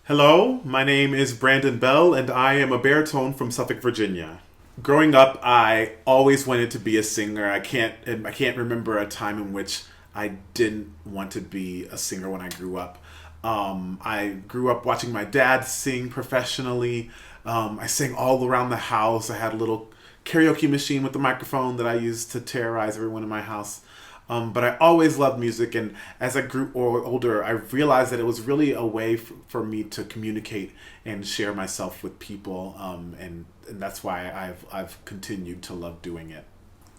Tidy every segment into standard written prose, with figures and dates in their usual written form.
Hello, my name is Brandon Bell, and I am a baritone from Suffolk, Virginia. Growing up, I always wanted to be a singer. I can't remember a time in which I didn't want to be a singer when I grew up. I grew up watching my dad sing professionally. I sang all around the house. I had a little karaoke machine with a microphone that I used to terrorize everyone in my house. But I always loved music, and as I grew older, I realized that it was really a way for me to communicate and share myself with people, and that's why I've continued to love doing it.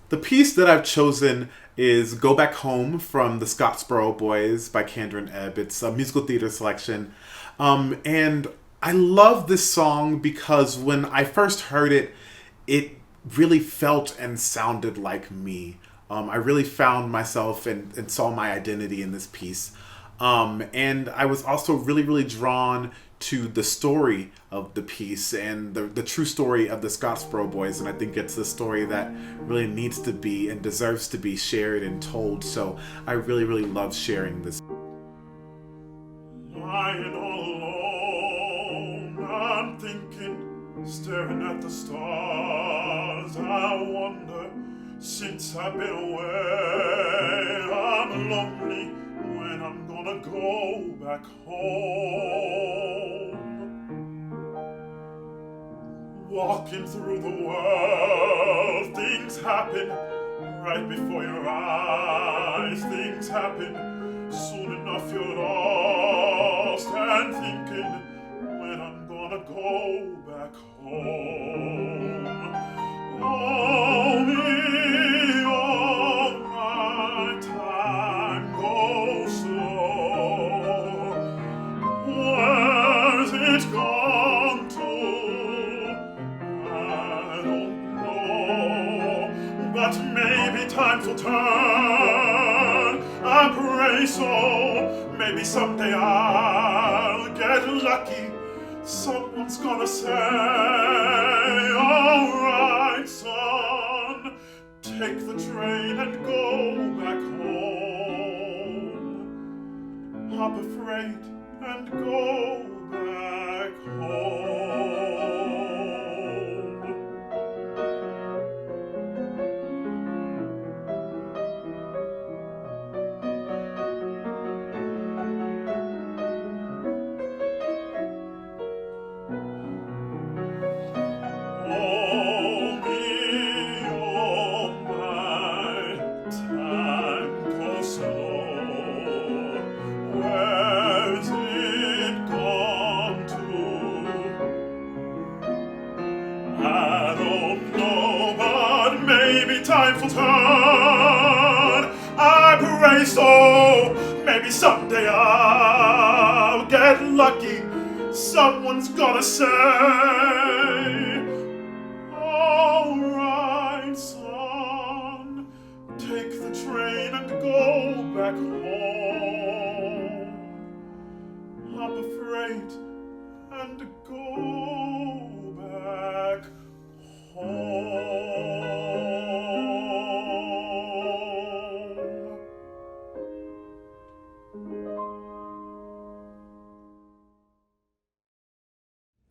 The piece that I've chosen is "Go Back Home" from the Scottsboro Boys by Kander and Ebb. It's a musical theater selection, and I love this song because when I first heard it, it really felt and sounded like me. I really found myself and saw my identity in this piece. And I was also really, really drawn to the story of the piece and the true story of the Scottsboro Boys. And I think it's a story that really needs to be and deserves to be shared and told. So I really, really love sharing this. Lying all alone, I'm thinking, staring at the stars. I wonder, since I've been away, I'm lonely when I'm gonna go back home. Walking through the world, things happen right before your eyes. Things happen, soon enough you're lost and thinking when I'm gonna go back home. Oh, me, oh, my time goes slow. Where's it gone to? I don't know, but maybe times will turn. I pray so. Maybe someday I'll get lucky. Someone's gonna say, all right, son, take the train and go back home. Hop a freight and go back home. Times will turn. I pray so. Maybe someday I'll get lucky. Someone's gonna say, all right, son, take the train and go back home. Hop a freight and go back home.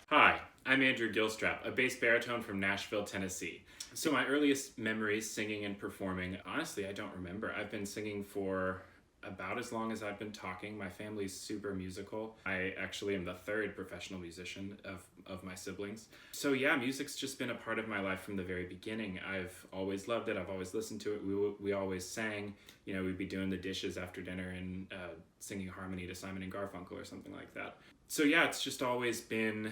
Hi, I'm Andrew Gilstrap, a bass baritone from Nashville, Tennessee. So my earliest memories singing and performing, honestly, I don't remember. I've been singing for about as long as I've been talking. My family's super musical. I actually am the third professional musician of my siblings. So yeah, music's just been a part of my life from the very beginning. I've always loved it. I've always listened to it. We always sang. You know, we'd be doing the dishes after dinner and singing harmony to Simon and Garfunkel or something like that. So yeah, it's just always been...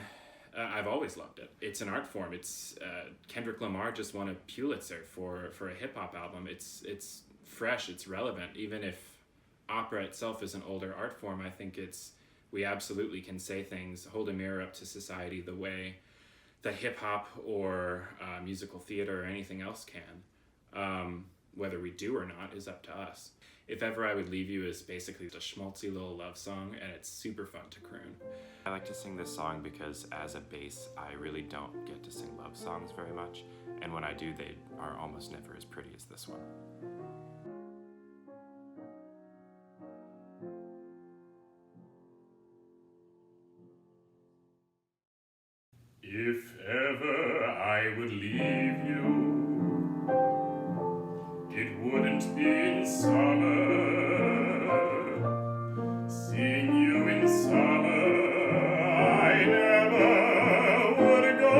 I've always loved it. It's an art form. It's Kendrick Lamar just won a Pulitzer for a hip hop album. It's fresh. It's relevant. Even if opera itself is an older art form, I think we absolutely can say things, hold a mirror up to society the way that hip hop or musical theater or anything else can. Whether we do or not is up to us. If Ever I Would Leave You is basically a schmaltzy little love song, and it's super fun to croon. I like to sing this song because as a bass, I really don't get to sing love songs very much, and when I do, they are almost never as pretty as this one. If ever I would leave you, it wouldn't be in summer. Seeing you in summer, I never would go.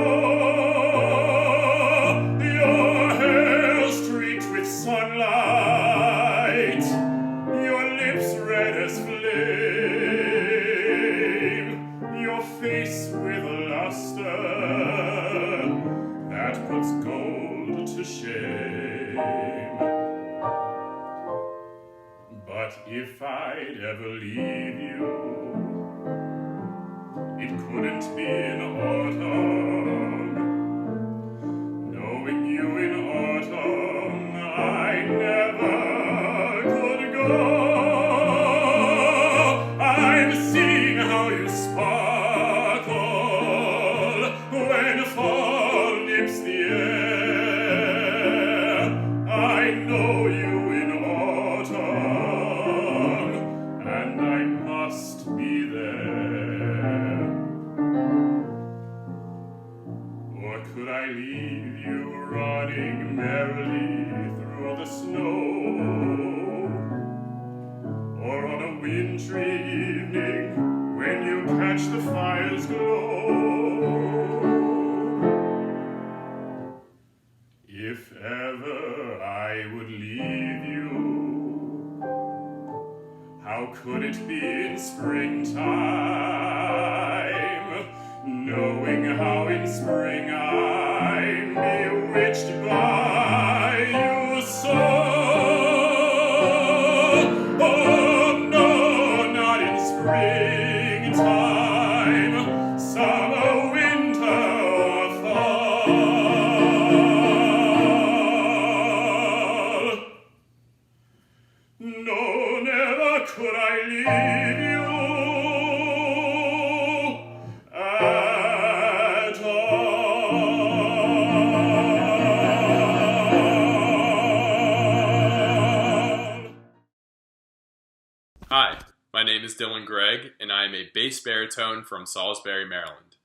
Your hair streaked with sunlight, your lips red as flame, your face with luster that puts gold to shame. But if I'd ever leave you, it couldn't be in autumn. Knowing you in autumn, I never could go. I'm seeing how you sparkle when fall nips the air. I know you in autumn, and I must be there. Or could I leave you running merrily through the snow? Or on a wintry evening when you catch the fire's glow? If ever I would leave you, how could it be in springtime, knowing how in spring I'm bewitched by you so? Oh no, not in springtime, summer, winter, or fall. No, never could I leave you at all. Hi, my name is Gregg, and I am a bass baritone from Salisbury, Maryland.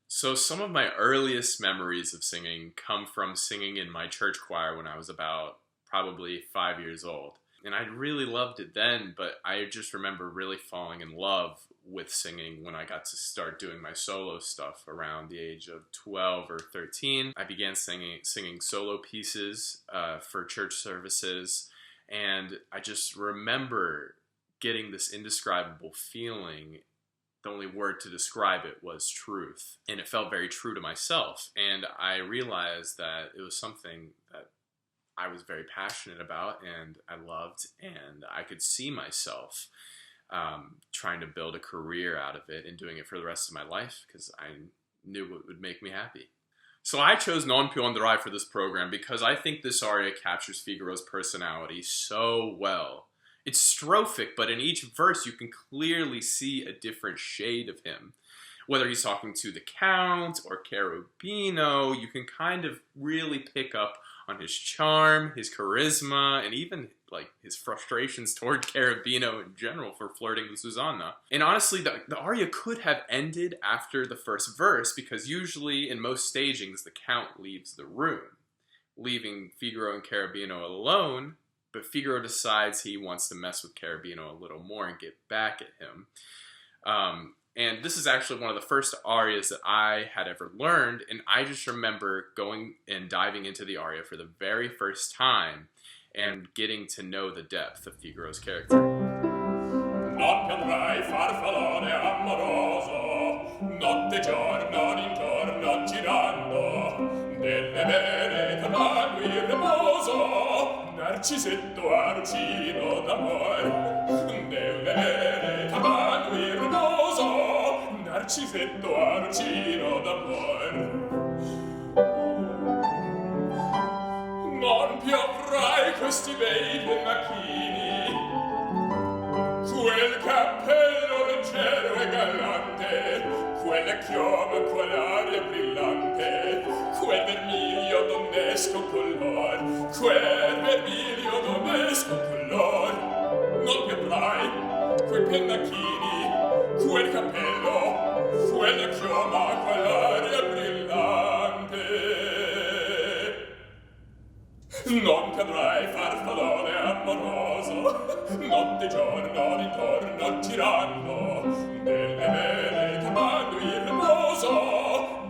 So some of my earliest memories of singing come from singing in my church choir when I was about probably 5 years old. And I really loved it then, but I just remember really falling in love with singing when I got to start doing my solo stuff around the age of 12 or 13. I began singing solo pieces for church services, and I just remember getting this indescribable feeling. The only word to describe it was truth, and it felt very true to myself. And I realized that it was something that I was very passionate about and I loved, and I could see myself trying to build a career out of it and doing it for the rest of my life because I knew it would make me happy. So I chose Non più andrai for this program because I think this aria captures Figaro's personality so well. It's strophic, but in each verse you can clearly see a different shade of him. Whether he's talking to the Count or Cherubino, you can kind of really pick up on his charm, his charisma, and even like his frustrations toward Cherubino in general for flirting with Susanna. And honestly, the aria could have ended after the first verse because usually in most stagings the Count leaves the room, leaving Figaro and Cherubino alone, but Figaro decides he wants to mess with Cherubino a little more and get back at him. And this is actually one of the first arias that I had ever learned, and I just remember going and diving into the aria for the very first time and getting to know the depth of Figaro's character. Non potrai farfallone amoroso, notte giorno d'intorno girando, nelle vere tabagui il riposo, narcisetto argino d'amor, nelle vere tabagui il riposo, narcisetto argino d'amor. Non più avrai questi bei pennacchini, quel cappello leggero e galante, quella chioma, quell'aria brillante, quel vermiglio donnesco color, quel vermiglio donnesco color. Non più avrai quei pennacchini, quel cappello, quella chioma, quell'aria brillante. amoroso, notte e giorno d'intorno girando, delle vele tomando il riposo,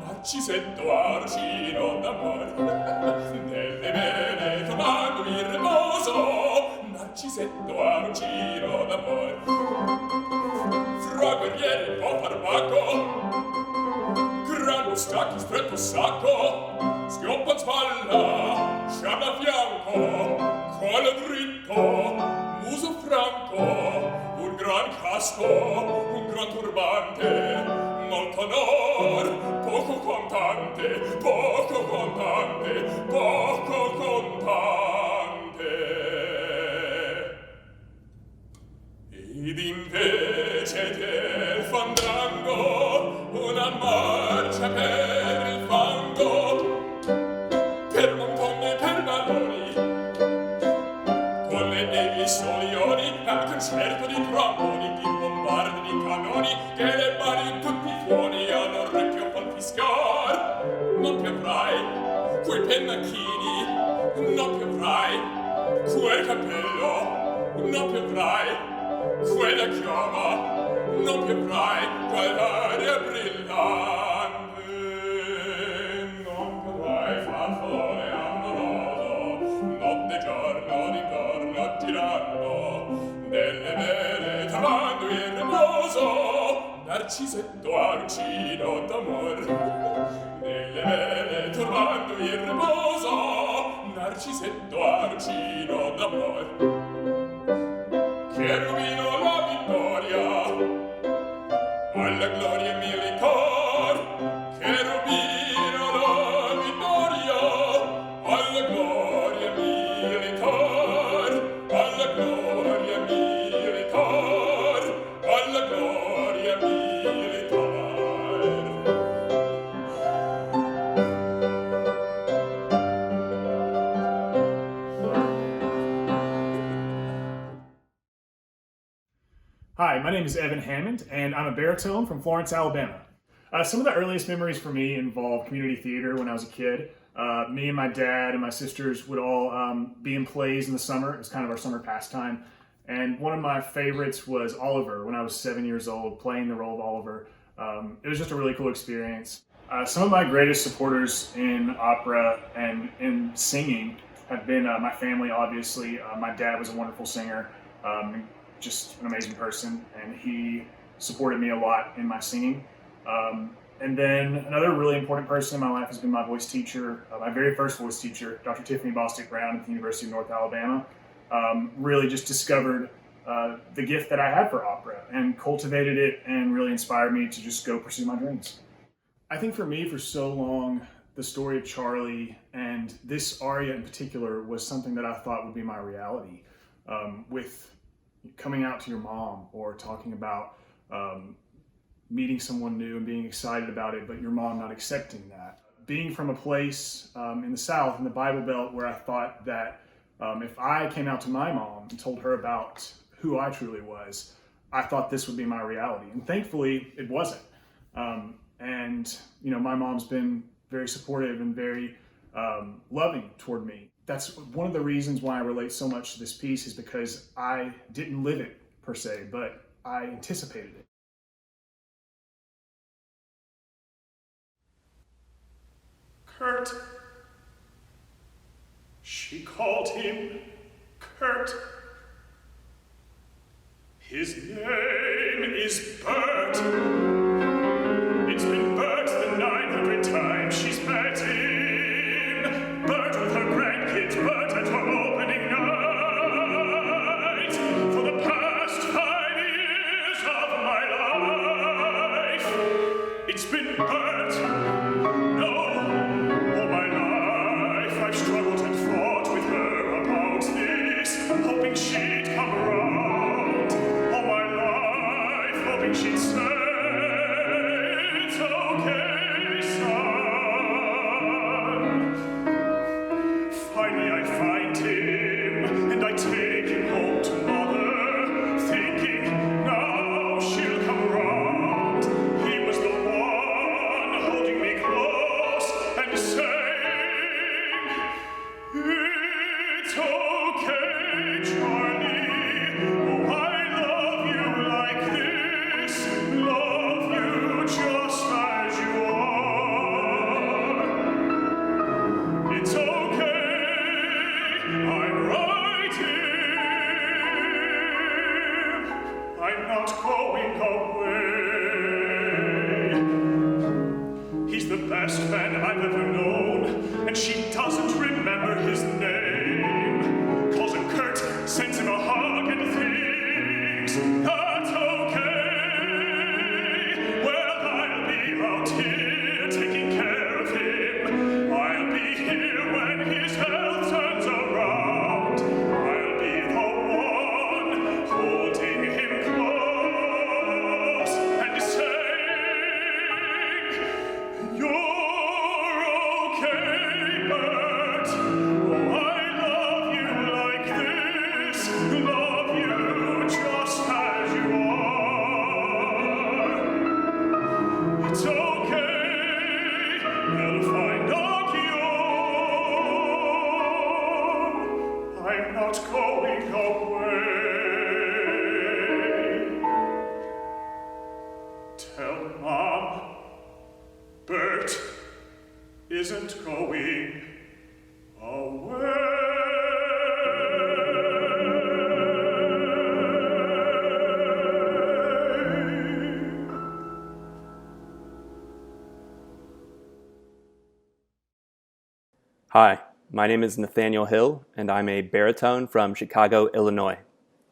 Narcisetto arcino d'amor, delle vele tomando il riposo, Narcisetto arcino d'amor. Fra guerrieri po' farmaco, grano stacchi stretto sacco, schioppa in spalla, sciarla a fianco, collo dritto, muso franco, un gran casco, un gran turbante, molto onor, poco contante, poco contante, poco contante. Ed invece del fandango una marcia per il fango, per montagne e per valloni, con le nevi e i solioni, al concerto di tromboni, di bombardi, di cannoni, che le mani tutti fuori all'orecchio fan fischiar. Non più avrai quei pennacchini, non più avrai quel cappello, non più avrai quella chioma, non più avrai quell'aria brillante, non più avrai farfallone amoroso, notte e giorno d'intorno girando, delle vele tramando il riposo, Narcisetto arcino d'amor, delle vele tramando il riposo, Narcisetto arcino d'amor. Cherubino la vittoria, alla gloria militar. Cherubino la vittoria, alla gloria militar, alla gloria militar, alla gloria militar. Hi, my name is Evan Hammond, and I'm a baritone from Florence, Alabama. Some of the earliest memories for me involve community theater when I was a kid. Me and my dad and my sisters would all be in plays in the summer. It was kind of our summer pastime. And one of my favorites was Oliver when I was 7 years old, playing the role of Oliver. It was just a really cool experience. Some of my greatest supporters in opera and in singing have been my family, obviously. My dad was a wonderful singer. Just an amazing person, and he supported me a lot in my singing. And then another really important person in my life has been my voice teacher, my very first voice teacher, Dr. Tiffany Bostic Brown at the University of North Alabama. Really just discovered the gift that I had for opera and cultivated it, and really inspired me to just go pursue my dreams. I think for me, for so long, the story of Charlie and this aria in particular was something that I thought would be my reality. With coming out to your mom, or talking about meeting someone new and being excited about it, but your mom not accepting that. Being from a place in the South, in the Bible Belt, where I thought that if I came out to my mom and told her about who I truly was, I thought this would be my reality. And thankfully, it wasn't. And you know, my mom's been very supportive and very loving toward me. That's one of the reasons why I relate so much to this piece, is because I didn't live it per se, but I anticipated it. Kurt. She called him Kurt. His name is Bert. It's been Bert the 900 times she's met him. Bert with her grandkids, Bert at her opening night. For the past 5 years of my life, it's been Bert. No, all my life I've struggled and fought with her about this, hoping she'd come around. All my life, hoping Hi, my name is Nathaniel Hill, and I'm a baritone from Chicago, Illinois.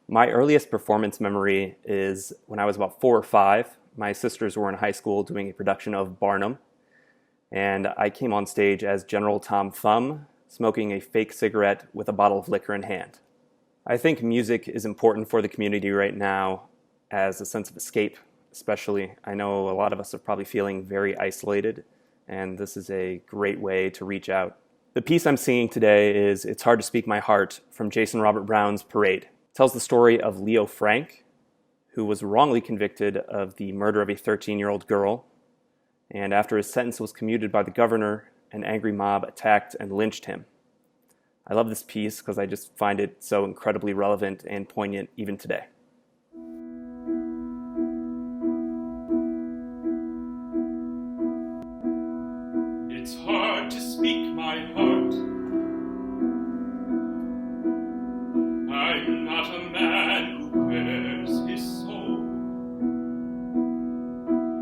My earliest performance memory is when I was about 4 or 5. My sisters were in high school doing a production of Barnum, and I came on stage as General Tom Thumb, smoking a fake cigarette with a bottle of liquor in hand. I think music is important for the community right now as a sense of escape, especially. I know a lot of us are probably feeling very isolated, and this is a great way to reach out. The piece I'm singing today is It's Hard to Speak My Heart from Jason Robert Brown's Parade. It tells the story of Leo Frank, who was wrongly convicted of the murder of a 13-year-old girl, and after his sentence was commuted by the governor, an angry mob attacked and lynched him. I love this piece because I just find it so incredibly relevant and poignant even today. It's hard to speak my heart. I'm not a man who bears his soul.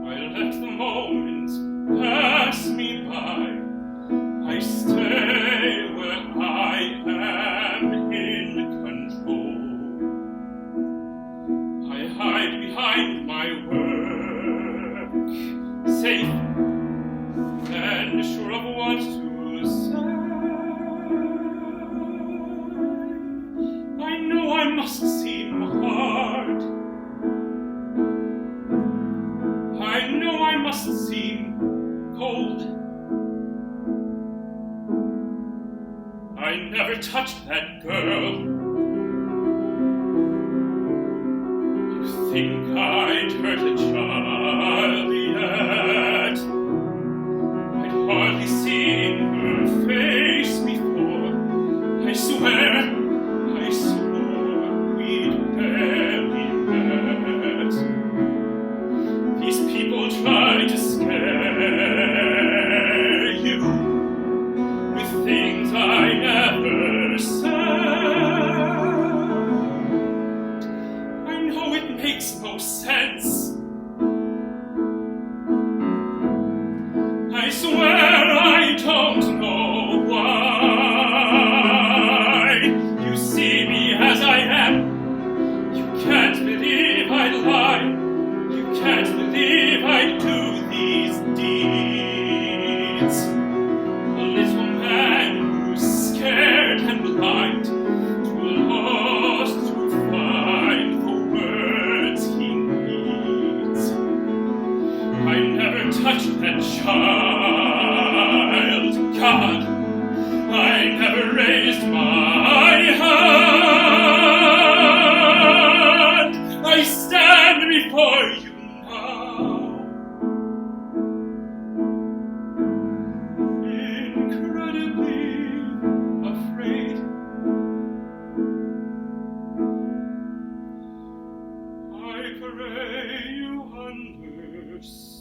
I let the moments pass me by. I stay where I am in control. I hide behind my work, safe and sure of what to say. I know I must seem hard. I know I must seem cold. I never touched that girl. You think I'd hurt a child yet? Hardly seen her face before. I swear, I swore we'd barely met. These people try to scare you with things I never said. I know it makes no sense. I swear I don't know why. You see me as I am. You can't believe I lie. You can't believe I do these deeds. A little man who's scared and blind, too lost to find the words he needs. I never touched that child. God, I never raised my hand. I stand before you now, incredibly afraid. I pray you understand.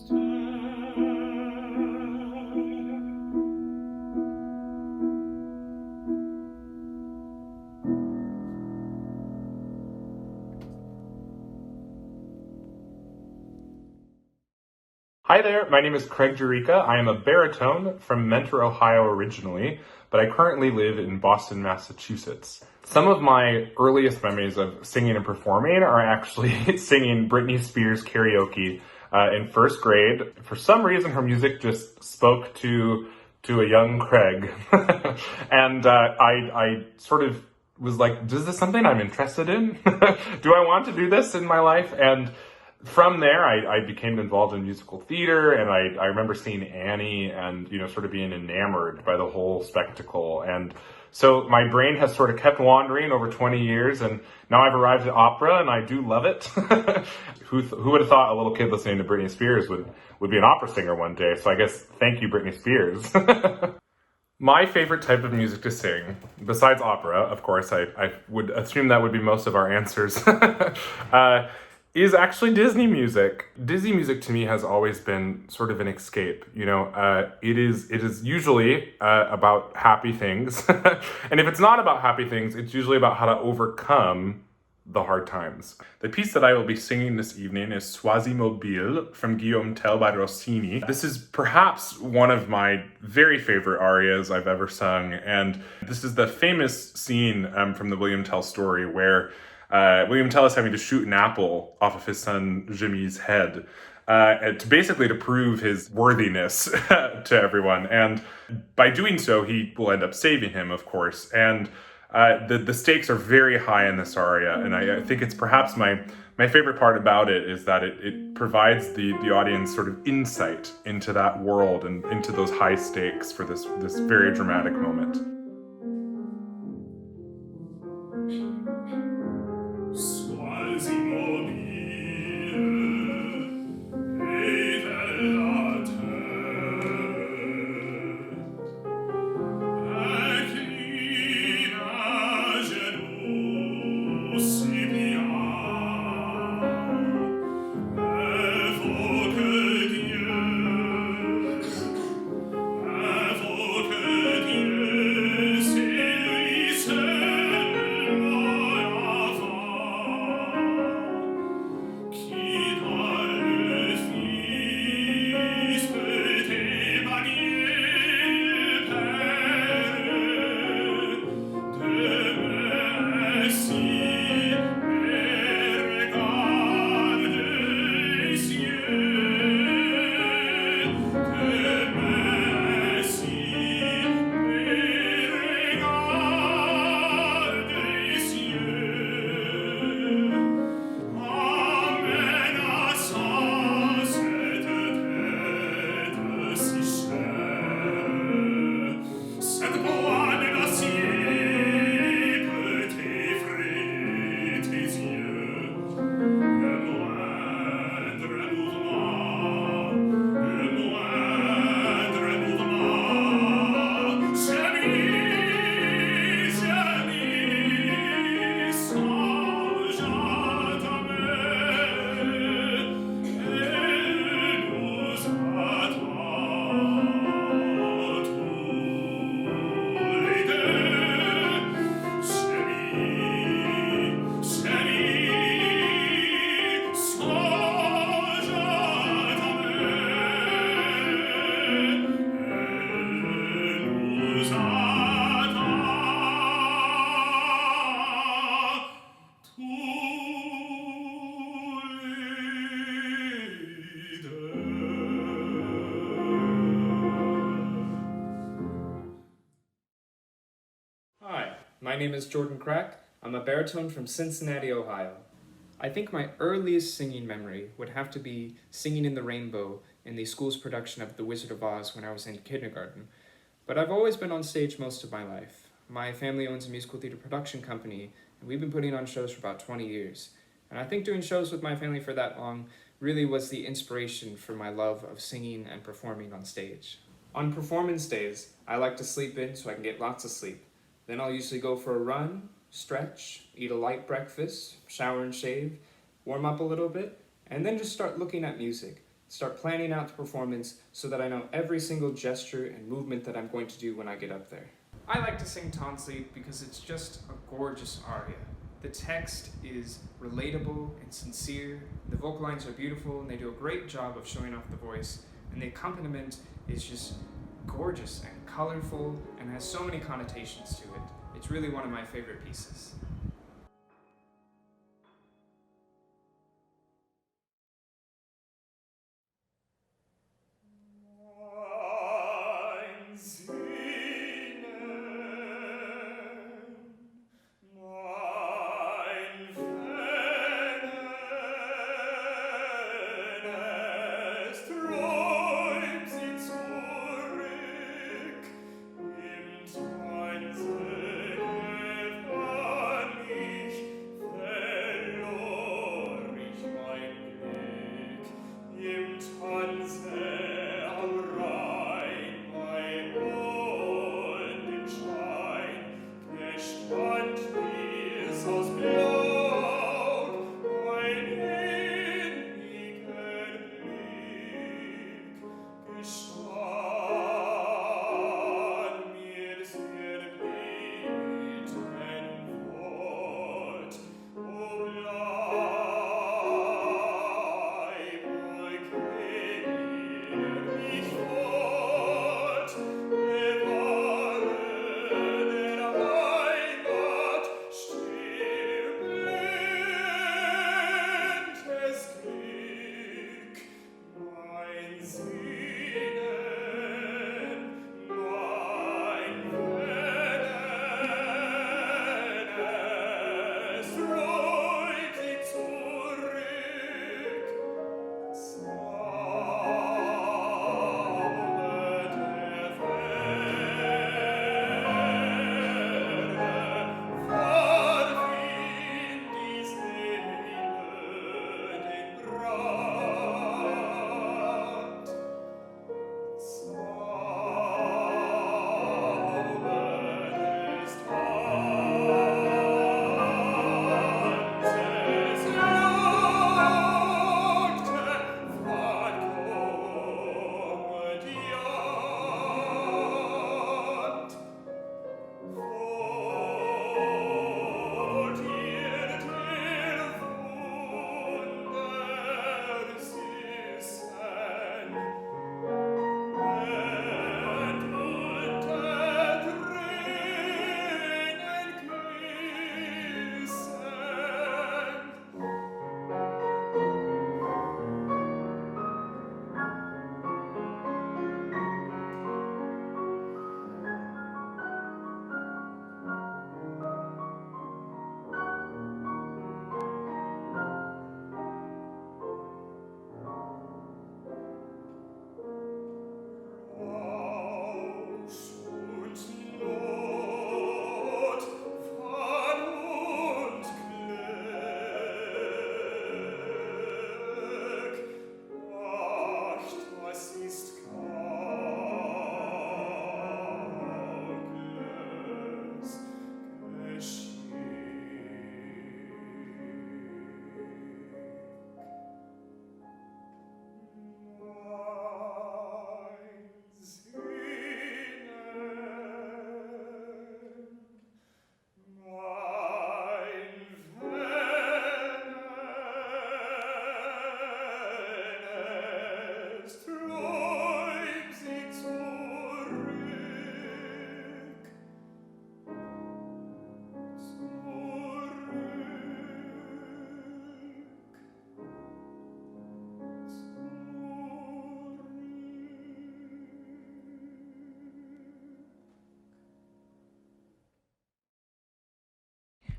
Hi there, my name is Craig Juricka. I am a baritone from Mentor, Ohio originally, but I currently live in Boston, Massachusetts. Some of my earliest memories of singing and performing are actually singing Britney Spears karaoke in first grade. For some reason, her music just spoke to a young Craig. And I sort of was like, is this something I'm interested in? Do I want to do this in my life? And from there, I became involved in musical theater, and I remember seeing Annie and, sort of being enamored by the whole spectacle. And so my brain has sort of kept wandering over 20 years, and now I've arrived at opera, and I do love it. Who would have thought a little kid listening to Britney Spears would be an opera singer one day? So I guess thank you, Britney Spears. My favorite type of music to sing, besides opera, of course, I would assume that would be most of our answers, is actually Disney music. Disney music to me has always been sort of an escape. It is usually about happy things. And if it's not about happy things, it's usually about how to overcome the hard times. The piece that I will be singing this evening is Sois Immobile from Guillaume Tell by Rossini. This is perhaps one of my very favorite arias I've ever sung, and this is the famous scene from the William Tell story where William Tell is having to shoot an apple off of his son Jimmy's head to prove his worthiness to everyone. And by doing so, he will end up saving him, of course. And the stakes are very high in this aria, and I think it's perhaps my favorite part about it is that it provides the audience sort of insight into that world and into those high stakes for this very dramatic moment. My name is Jordan Krack. I'm a baritone from Cincinnati, Ohio. I think my earliest singing memory would have to be singing in the rainbow in the school's production of The Wizard of Oz when I was in kindergarten. But I've always been on stage most of my life. My family owns a musical theater production company, and we've been putting on shows for about 20 years. And I think doing shows with my family for that long really was the inspiration for my love of singing and performing on stage. On performance days, I like to sleep in so I can get lots of sleep. Then I'll usually go for a run, stretch, eat a light breakfast, shower and shave, warm up a little bit, and then just start looking at music. Start planning out the performance so that I know every single gesture and movement that I'm going to do when I get up there. I like to sing Tanzlied because it's just a gorgeous aria. The text is relatable and sincere. The vocal lines are beautiful, and they do a great job of showing off the voice. And the accompaniment is just gorgeous and colorful and has so many connotations to it. It's really one of my favorite pieces.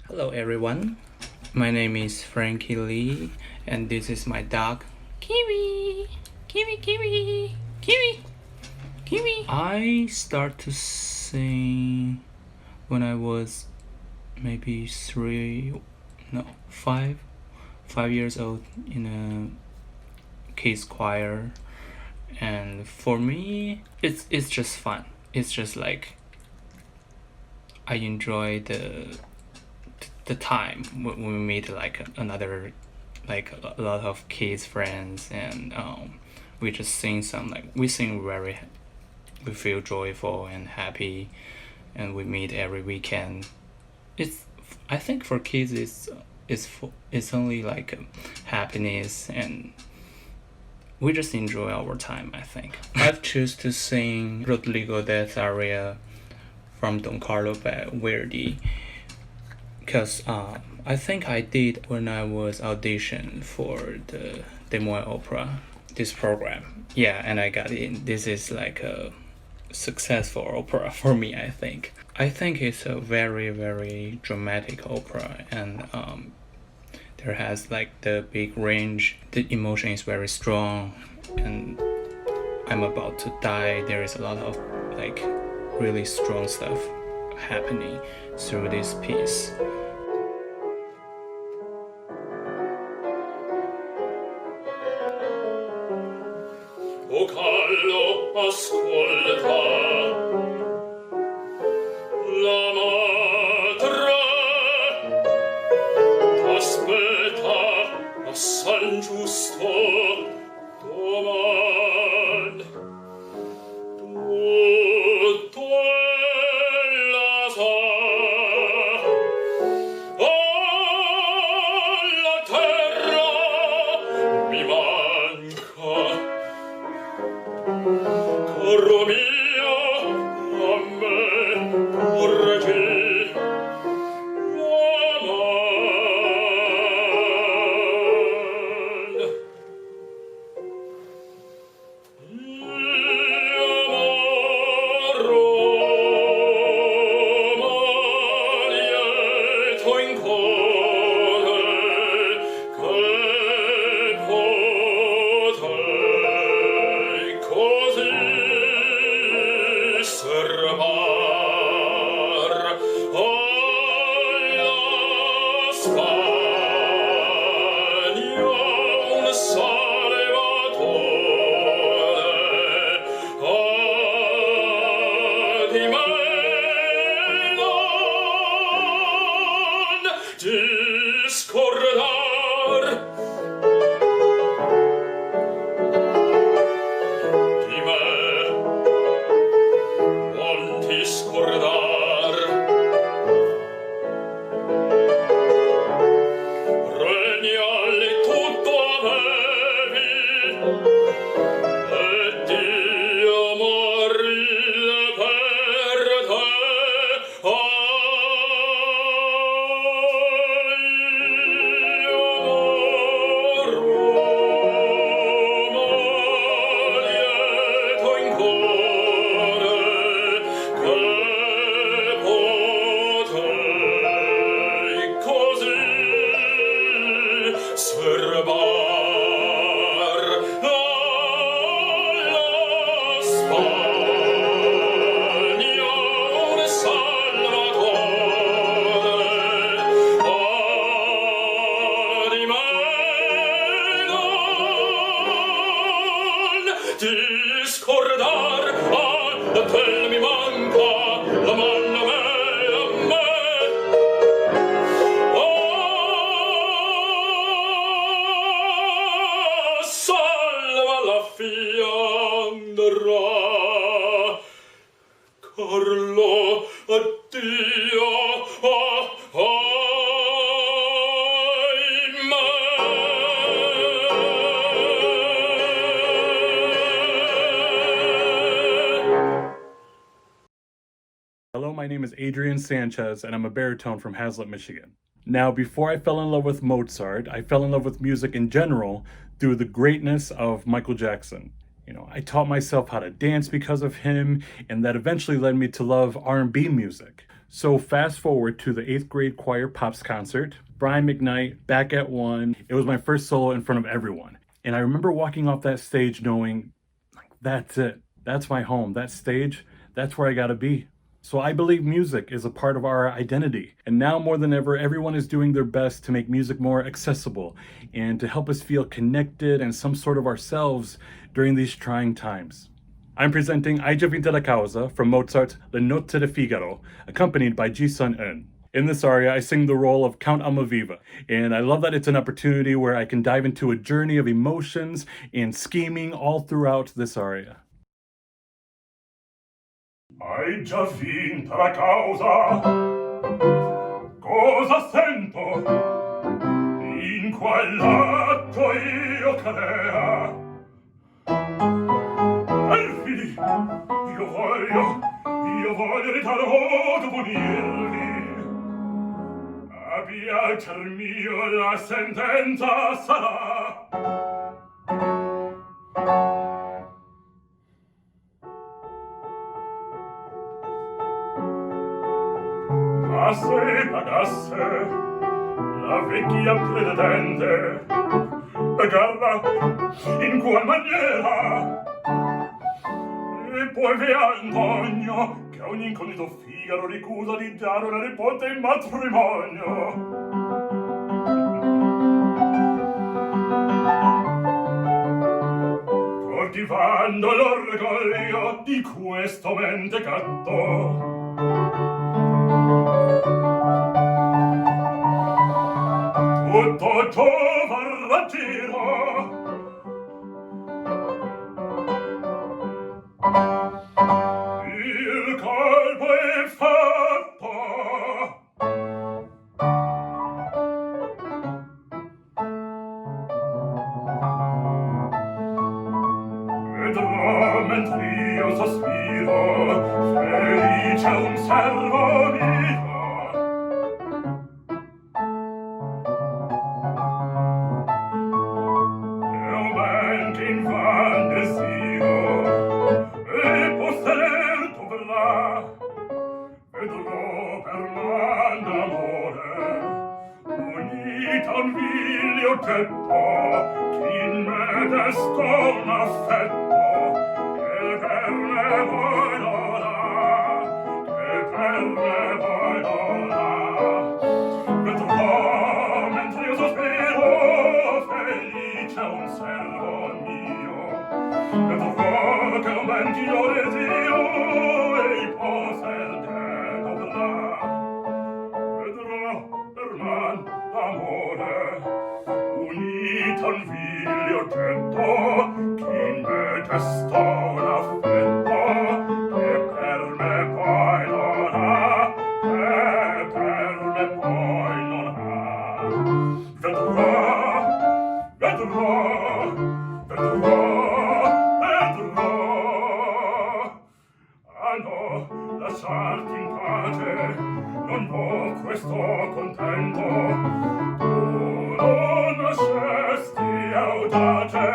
Hello everyone, my name is Frankie Lee and this is my dog Kiwi. Kiwi, Kiwi, Kiwi, Kiwi. I start to sing when I was maybe 5 years old in a kids choir, and for me it's just fun. It's just like I enjoy the time when we meet like another, like a lot of kids friends, and we just sing we feel joyful and happy, and we meet every weekend. It's I think for kids it's only like happiness, and we just enjoy our time, I think. I've choose to sing Rodrigo Death aria from Don Carlo by Verdi because I think I did when I was auditioned for the Des Moines Opera, this program. Yeah, and I got in. This is like a successful opera for me, I think. I think it's a very, very dramatic opera, and there has like the big range. The emotion is very strong, and I'm about to die. There is a lot of like really strong stuff happening through this piece. O callo, ascolta, la madre aspetta a San Giusto domani. Tutto la sa, alla terra mi manca. Coro mio, a me porgi la man. Io morro, ma lieto in cuore che potei così servar alla Spagna un salvatore di me non discordar di me non discordar. Regnale tutto avevi e Dio morì per te. Io morro, ma lieto in cuore che potei così servar alla Spagna un salvatore di me non discordar. La pelle mi manca, la mano a me. Salva la fiandra, Carlo, addio, Hello, my name is Adrian Sanchez, and I'm a baritone from Hazlet, Michigan. Now, before I fell in love with Mozart, I fell in love with music in general through the greatness of Michael Jackson. You know, I taught myself how to dance because of him, and that eventually led me to love R&B music. So fast forward to the 8th grade choir pops concert, Brian McKnight, Back at One. It was my first solo in front of everyone. And I remember walking off that stage knowing, like, that's it. That's my home. That stage, that's where I gotta be. So I believe music is a part of our identity. And now more than ever, everyone is doing their best to make music more accessible and to help us feel connected and some sort of ourselves during these trying times. I'm presenting I Già vinta la causa from Mozart's Le Notte di Figaro, accompanied by Ji-sun Eun. In this aria, I sing the role of Count Almaviva, and I love that it's an opportunity where I can dive into a journey of emotions and scheming all throughout this aria. Hai già vinta la causa, cosa sento? In qual atto io crea? Perfidi, io voglio di tal modo punirvi. Abbiate mio la sentenza sarà. Ma se pagasse la vecchia pretendente, pagarla in qual maniera? E poi vi Antonio, che ogni incognito Figaro ricusa di dare una nipote in matrimonio. Coltivando l'orgoglio di questo mentecato, tutto ciò varrà giro. Il colpo è fatto. Vedrò mentre io sospiro, felice un servo mio. Chi in me destò un affetto che per me poi l'ora, che per me poi l'ora. Vedrò mentre io sospiro, felice un servo mio. Vedrò che un ben che io desio e poser te dovrà. Vedrò per man d'amore unito al vile oggetto, chi in me destò un affetto che per me poi non ha, che per me poi non ha. Vedrò, vedrò, vedrò. Ah no, lasciarti in pace, non può questo contento. Nascesti audace,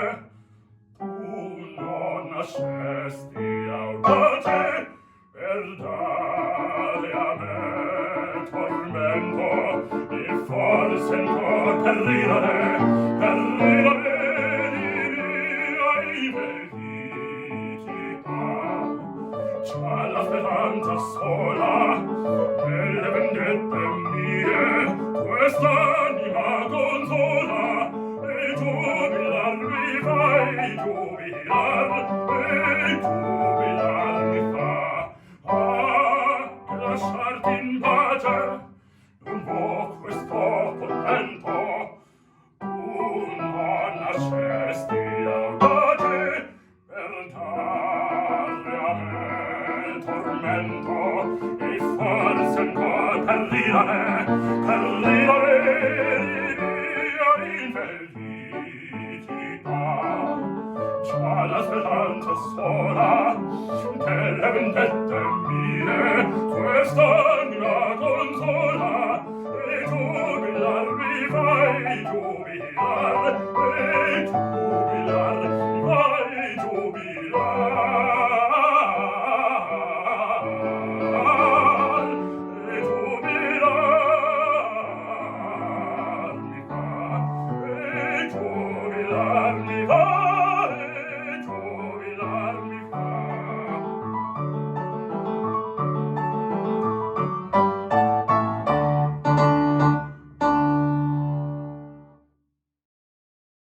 tu non nascesti audace per dare a me tormento e forse ancor per ridere di mia infelicità. C'ha la speranza sola nelle vendette mie, quest'anima consola. Jubilar mi fa. Ah, che lasciarti in pace non può questo contento. Tu non nascesti audace per dare a me tormento e forse ancor per ridere di infelicità. C'ha la speranza sola delle vendette mie, quest'anima consola e jubilar mi fai jubilar e jubilar mi fai jubilar.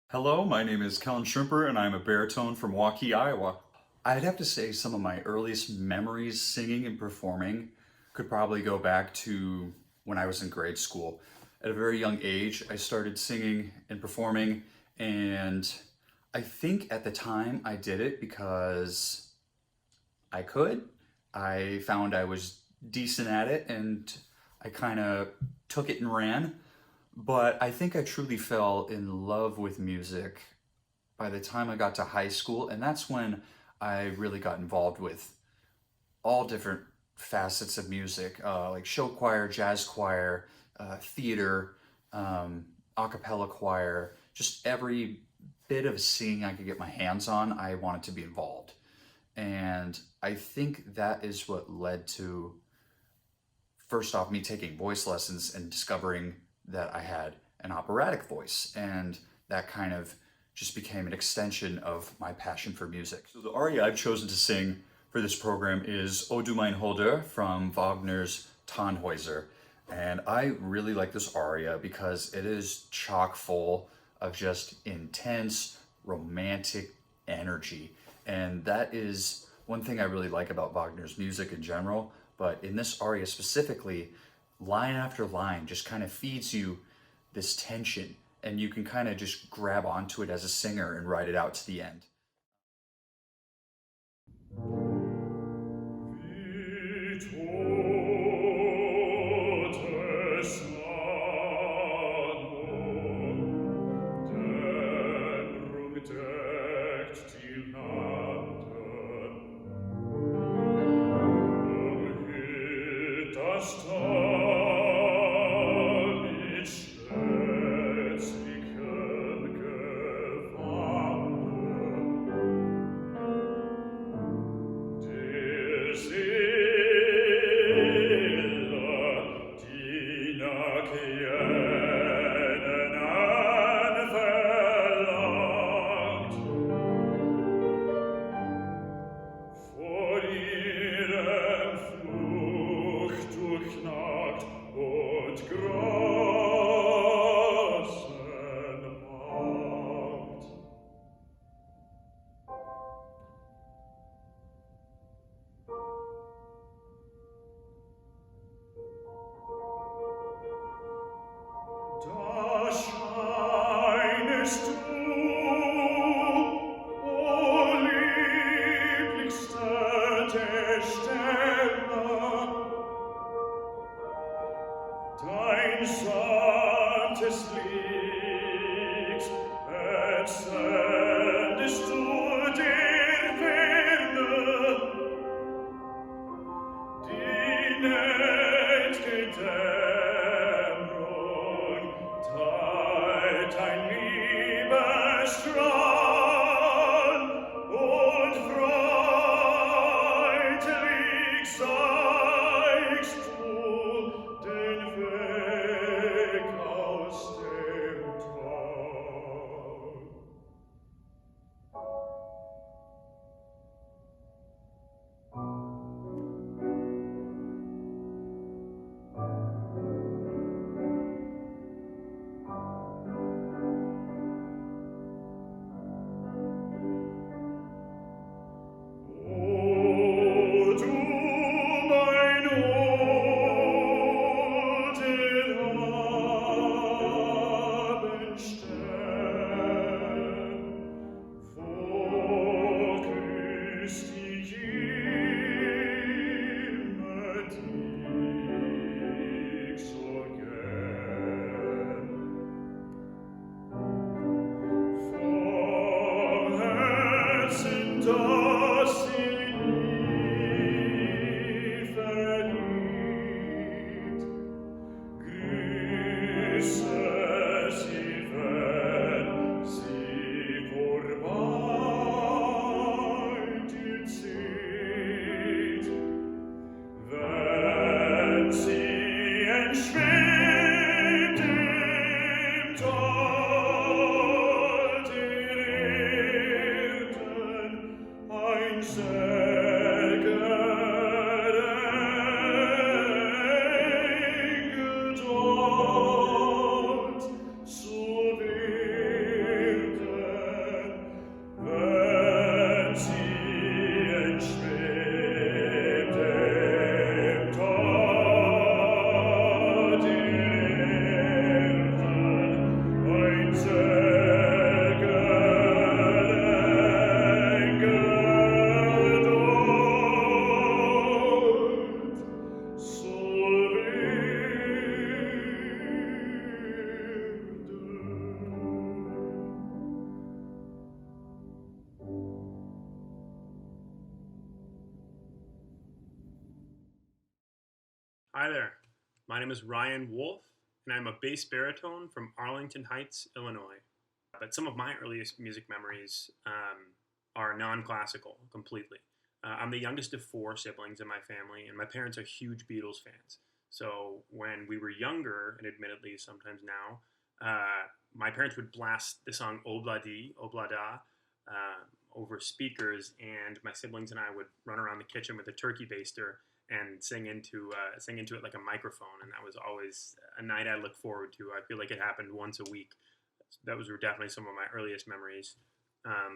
Hello, my name is Callan Shrimper and I'm a baritone from Waukee, Iowa. I'd have to say some of my earliest memories singing and performing could probably go back to when I was in grade school. At a very young age, I started singing and performing, and I think at the time I did it because I could. I found I was decent at it, and I kind of took it and ran. But I think I truly fell in love with music by the time I got to high school, and that's when I really got involved with all different facets of music, like show choir, jazz choir, theater, a cappella choir, just every bit of singing I could get my hands on, I wanted to be involved. And I think that is what led to, first off, me taking voice lessons and discovering that I had an operatic voice, and that kind of just became an extension of my passion for music. So the aria I've chosen to sing for this program is O du mein Holder from Wagner's Tannhäuser. And I really like this aria because it is chock full of just intense, romantic energy. And that is one thing I really like about Wagner's music in general, but in this aria specifically, line after line just kind of feeds you this tension, and you can kind of just grab onto it as a singer and ride it out to the end. Hi there. My name is Ryan Wolfe, and I'm a bass baritone from Arlington Heights, Illinois. But some of my earliest music memories are non-classical completely. I'm the youngest of 4 siblings in my family, and my parents are huge Beatles fans. So when we were younger, and admittedly sometimes now, my parents would blast the song Obla Di, Obla Da, over speakers, and my siblings and I would run around the kitchen with a turkey baster and sing into it like a microphone, and that was always a night I look forward to. I feel like it happened once a week. That was definitely some of my earliest memories.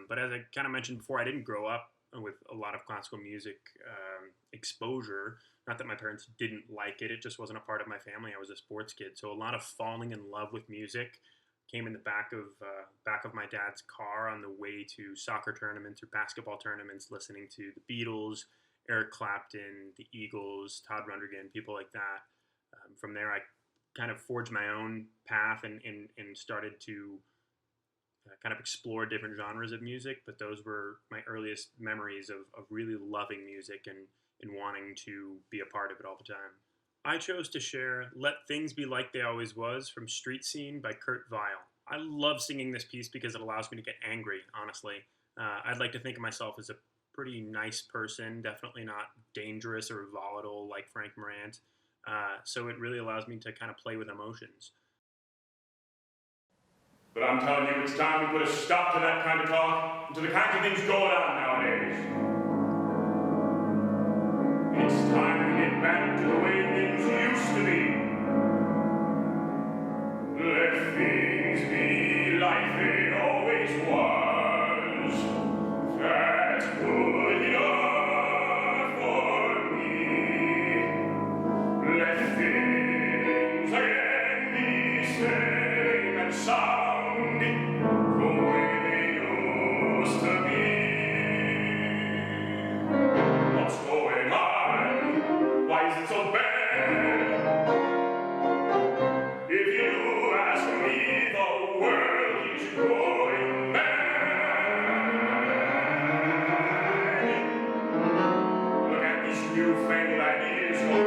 But as I kind of mentioned before, I didn't grow up with a lot of classical music exposure. Not that my parents didn't like it; it just wasn't a part of my family. I was a sports kid, so a lot of falling in love with music came in the back of my dad's car on the way to soccer tournaments or basketball tournaments, listening to the Beatles, Eric Clapton, the Eagles, Todd Rundgren, people like that. From there, I kind of forged my own path and started to kind of explore different genres of music, but those were my earliest memories of really loving music and wanting to be a part of it all the time. I chose to share Let Things Be Like They Always Was from Street Scene by Kurt Weill. I love singing this piece because it allows me to get angry, honestly. I'd like to think of myself as a pretty nice person, definitely not dangerous or volatile like Frank Morant. So it really allows me to kind of play with emotions. But I'm telling you, it's time we put a stop to that kind of talk and to the kinds of things going on nowadays. It's time we get back to the way things used to be. Let things be like they always was. That's good enough for me. Let things again be same and sound the way they used to be. What's going on? Why is it so bad? If you ask me, the world is going mad. Look at these newfangled ideas going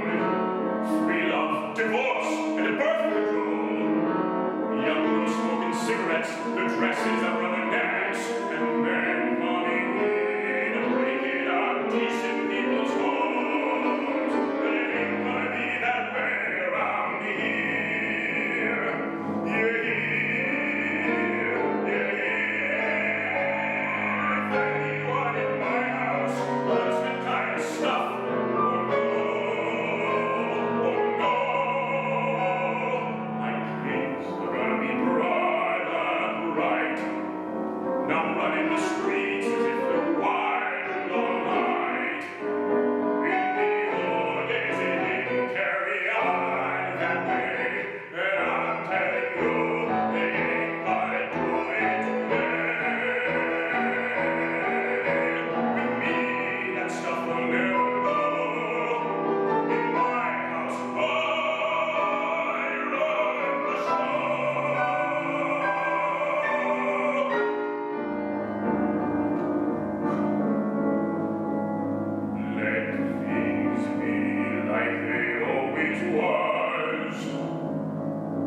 around. Free love, divorce, and birth control. Young women smoking cigarettes, the dresses that run their necks, and men coming in and breaking up decent people's homes. But it ain't gonna be that way around here. If anyone in my house wants that kind of stuff, oh no, my kids are gonna be brought up right, not running the streets as if they're wild all night. In the old days it didn't carry on that way, and I'm telling you, they ain't gonna do it today. With me, that stuff will never go. In my house, I run the show. Let things be like they always was.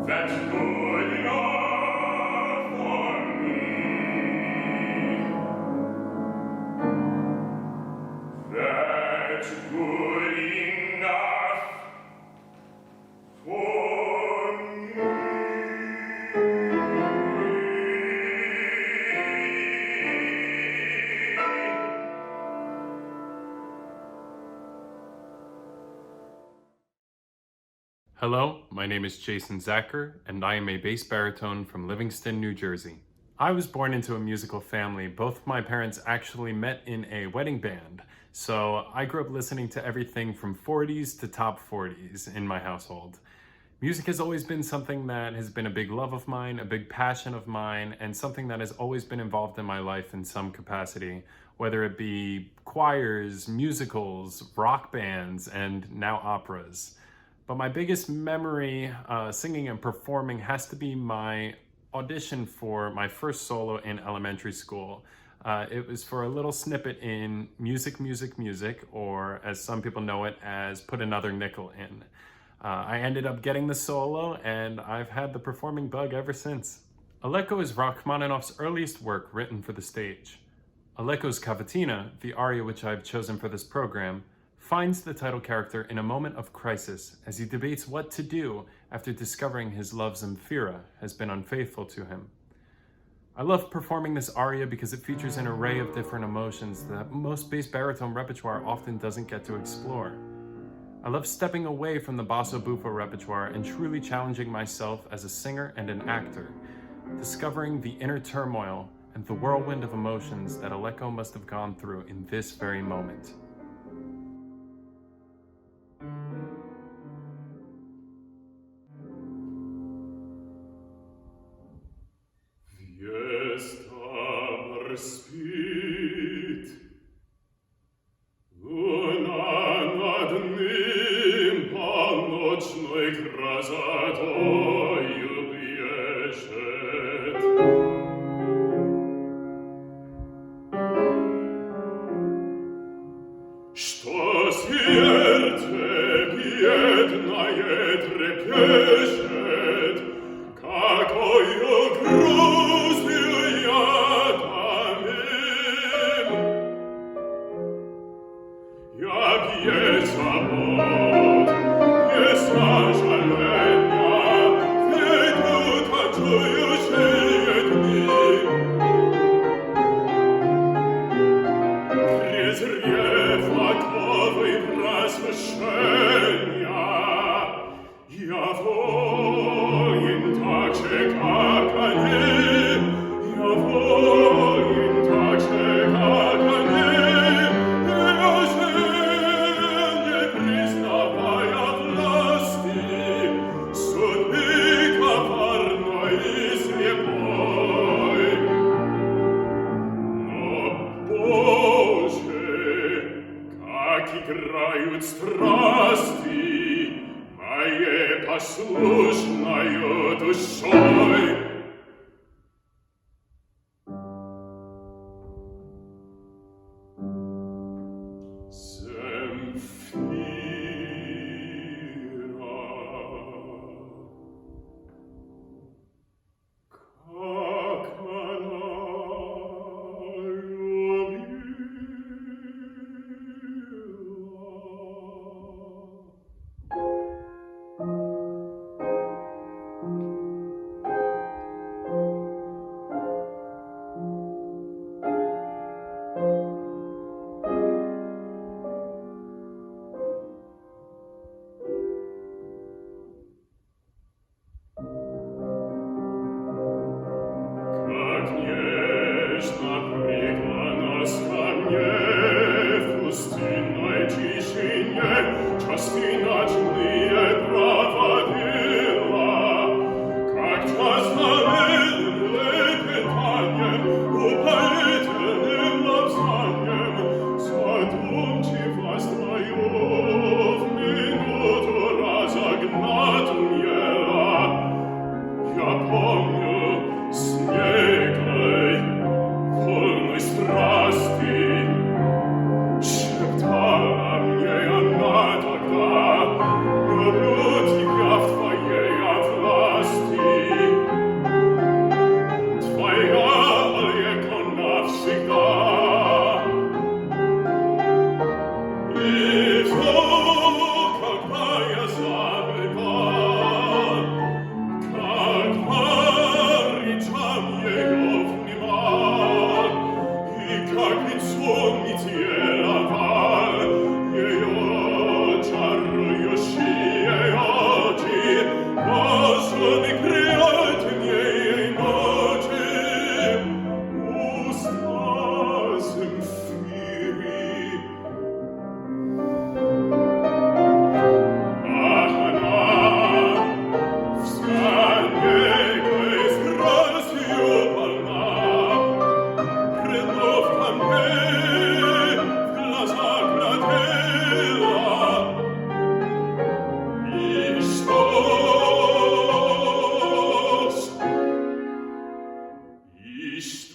That's good enough for me. That's good enough for me. Hello, my name is Jason Zakhar, and I am a bass baritone from Livingston, New Jersey. I was born into a musical family. Both of my parents actually met in a wedding band, so I grew up listening to everything from 40s to top 40s in my household. Music has always been something that has been a big love of mine, a big passion of mine, and something that has always been involved in my life in some capacity, whether it be choirs, musicals, rock bands, and now operas. But my biggest memory singing and performing has to be my audition for my first solo in elementary school. It was for a little snippet in Music, Music, Music, or as some people know it as Put Another Nickel In. I ended up getting the solo, and I've had the performing bug ever since. Aleko is Rachmaninoff's earliest work written for the stage. Aleko's Cavatina, the aria which I've chosen for this program, finds the title character in a moment of crisis as he debates what to do after discovering his love Zemfira has been unfaithful to him. I love performing this aria because it features an array of different emotions that most bass baritone repertoire often doesn't get to explore. I love stepping away from the basso buffo repertoire and truly challenging myself as a singer and an actor, discovering the inner turmoil and the whirlwind of emotions that Aleko must have gone through in this very moment. Ich